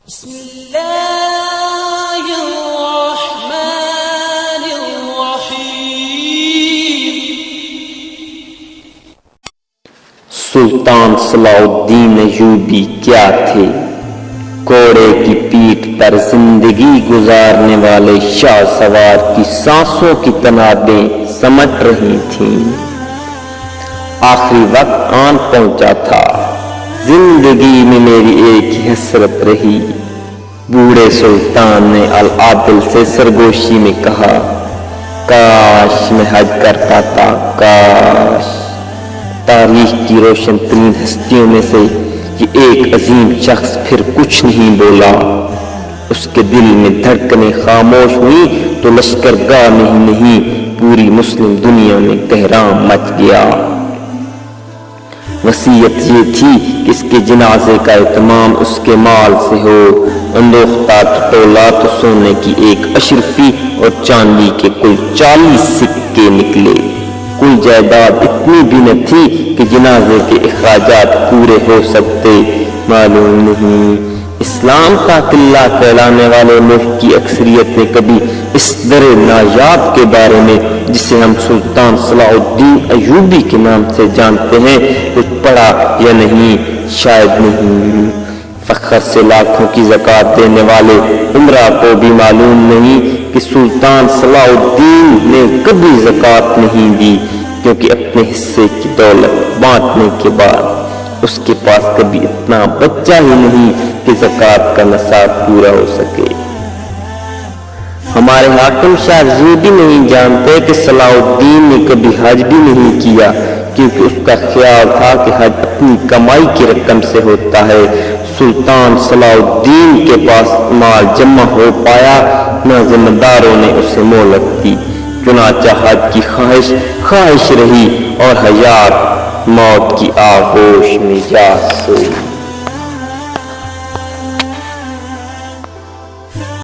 بسم اللہ الرحمن الرحیم۔ سلطان صلاح الدین ایوبی کیا تھے؟ گھوڑے کی پیٹھ پر زندگی گزارنے والے شاہ سوار کی سانسوں کی تنابیں سمٹ رہی تھیں۔ آخری وقت آن پہنچا تھا۔ زندگی میں میری ایک ہی حسرت رہی۔ بوڑھے سلطان نے العادل سے سرگوشی میں کہا، کاش میں حج کرتا تھا، کاش۔ تاریخ کی روشن ترین ہستیوں میں سے یہ ایک عظیم شخص پھر کچھ نہیں بولا۔ اس کے دل میں دھڑکنیں خاموش ہوئی تو لشکرگاہ میں ہی نہیں، پوری مسلم دنیا میں کہرام مچ گیا۔ وصیت یہ تھی کہ اس کے جنازے کا اہتمام اس کے مال سے ہو۔ اندوختہ ٹولا تو سونے کی ایک اشرفی اور چاندی کے کل 40 سکے نکلے۔ کل جائیداد اتنی بھی نہ تھی کہ جنازے کے اخراجات پورے ہو سکتے۔ معلوم نہیں اسلام کا قلعہ کہلانے والے ملک کی اکثریت نے کبھی اس در نایاب کے بارے میں، جسے ہم سلطان صلاح الدین ایوبی کے نام سے جانتے ہیں، کچھ پڑھا یا نہیں؟ شاید نہیں۔ فخر سے لاکھوں کی زکوٰۃ دینے والے عمرہ کو بھی معلوم نہیں کہ سلطان صلاح الدین نے کبھی زکوٰۃ نہیں دی، کیونکہ اپنے حصے کی دولت بانٹنے کے بعد اس کے پاس کبھی اتنا بچہ ہی نہیں کہ زکوٰۃ کا نصاب پورا ہو سکے۔ ہمارے حاکم شاہ یہ بھی نہیں جانتے کہ صلاح الدین نے کبھی حج بھی نہیں کیا، کیونکہ اس کا خیال تھا کہ حج اپنی کمائی کی رقم سے ہوتا ہے۔ سلطان صلاح الدین کے پاس مال جمع ہو پایا نہ ذمہ داروں نے اسے مہلت دی، چنانچہ حج کی خواہش رہی اور حیات موت کی آغوش میں جا سوئی۔